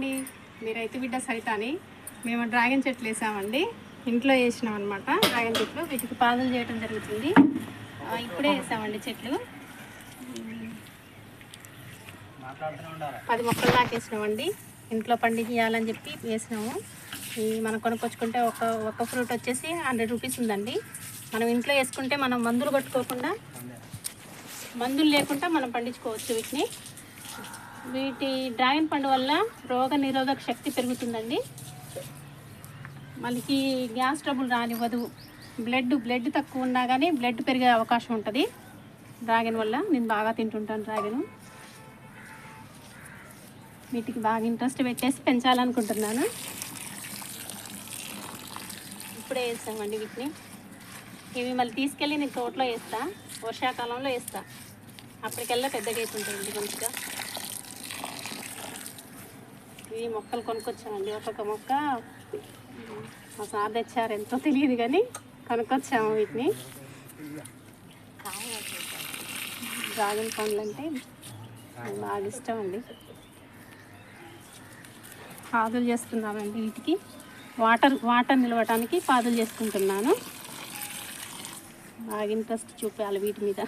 అండి, మీ రైతు బిడ్డ సరితాని. మేము డ్రాగన్ చెట్లు వేసామండి, ఇంట్లో వేసినాం అనమాట. డ్రాగన్ చెట్లు వీటికి పాదులు చేయడం జరుగుతుంది. ఇప్పుడే వేసామండి చెట్లు. 10 మొక్కలు దాకా వేసినామండి. ఇంట్లో పండించాలని చెప్పి వేసినాము. మనం కొనుక్కొచ్చుకుంటే ఒక ఫ్రూట్ వచ్చేసి 100 రూపీస్ ఉందండి. మనం ఇంట్లో వేసుకుంటే మనం మందులు కొట్టుకోకుండా, మందులు లేకుండా మనం పండించుకోవచ్చు వీటిని. వీటి డ్రాగన్ పండు వల్ల రోగ నిరోధక శక్తి పెరుగుతుందండి. మనకి గ్యాస్ ట్రబుల్ రానివ్వదు. బ్లడ్ తక్కువ ఉన్నా కానీ బ్లడ్ పెరిగే అవకాశం ఉంటుంది డ్రాగన్ వల్ల. నేను బాగా తింటుంటాను డ్రాగన్. వీటికి బాగా ఇంట్రెస్ట్ పెట్టేసి పెంచాలనుకుంటున్నాను. ఇప్పుడే వేస్తామండి వీటిని. ఇవి మళ్ళీ తీసుకెళ్ళి నేను తోటలో వేస్తా, వర్షాకాలంలో వేస్తా. అప్పటికెల్లా పెద్దగా అవుతుంటాయండి మంచిగా. ఈ మొక్కలు కొనుక్కొచ్చామండి. ఒక్కొక్క మొక్క మా సార్ తెచ్చారు, ఎంతో తెలియదు కానీ కొనుక్కొచ్చాము వీటిని. డ్రాగన్ పండ్లు అంటే బాగా ఇష్టం అండి. పాదులు చేస్తున్నామండి వీటికి. వాటర్ నిలవటానికి పాదులు చేసుకుంటున్నాను. బాగా ఇంట్రెస్ట్ చూపాలి వీటి మీద.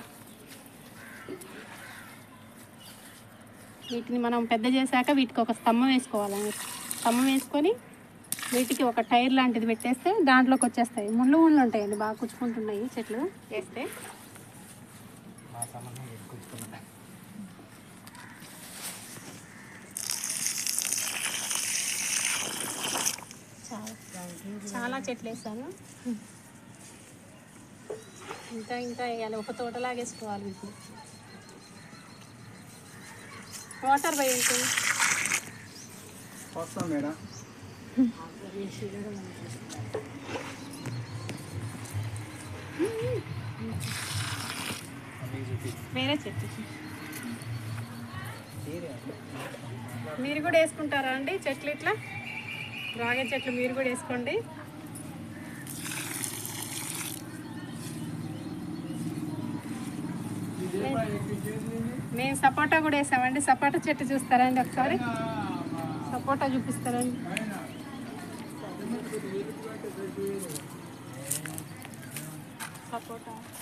వీటిని మనం పెద్ద చేశాక వీటికి ఒక స్తంభం వేసుకోవాలండి. స్తంభం వేసుకొని వీటికి ఒక టైర్ లాంటిది పెట్టేస్తే దాంట్లోకి వచ్చేస్తాయి. ముళ్ళు ఉంటాయండి, బాగా కుచ్చుకుంటున్నాయి చెట్లు వేస్తే. చాలా చెట్లు వేస్తాను. ఇంకా వేయాలి, ఒక తోటలాగా వేసుకోవాలి వీటిని. వాటర్ వేయండి మేడం. వేరే చెట్టు మీరు కూడా వేసుకుంటారా అండి చెట్లు? ఇట్లా డ్రాగన్ చెట్లు మీరు కూడా వేసుకోండి. మేము సపోటా కూడా వేసామండి. సపోటా చెట్టు చూస్తారా అండి ఒకసారి? సపోటా చూపిస్తారండి.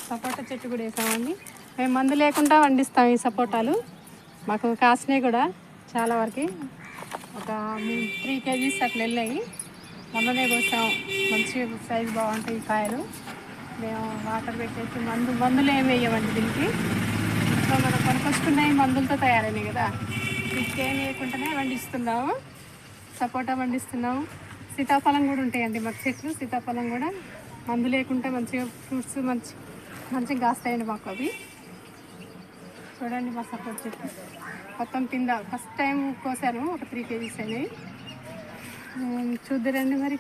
సపోటా చెట్టు కూడా వేసామండి. మేము మందు లేకుండా పండిస్తాం ఈ సపోటాలు. మాకు కాసినాయి కూడా చాలా వరకు. ఒక 3 kgs అట్లా వెళ్ళాయి. మొన్ననే కోసాం. మంచి సైజు బాగుంటాయి ఈ కాయలు. మేము వాటర్ పెట్టేసి మందులు ఏమి వేయమండి దీనికి. ఇంట్లో మనం కొనుక్కొచ్చుకున్నాయి మందులతో తయారైనాయి కదా, వీటికి ఏమి వేయకుండానే పండిస్తున్నాము. సపోటా పండిస్తున్నాము. సీతాఫలం కూడా ఉంటాయండి మాకు చెట్లు. సీతాఫలం కూడా మందు లేకుండా మంచిగా ఫ్రూట్స్ మంచిగా కాస్తాయండి మాకు అవి. చూడండి మా సపోటా చెట్లు మొత్తం ఫస్ట్ టైం కోసాను. ఒక 3 kgs అయినాయి. చూద్దరండి మరి.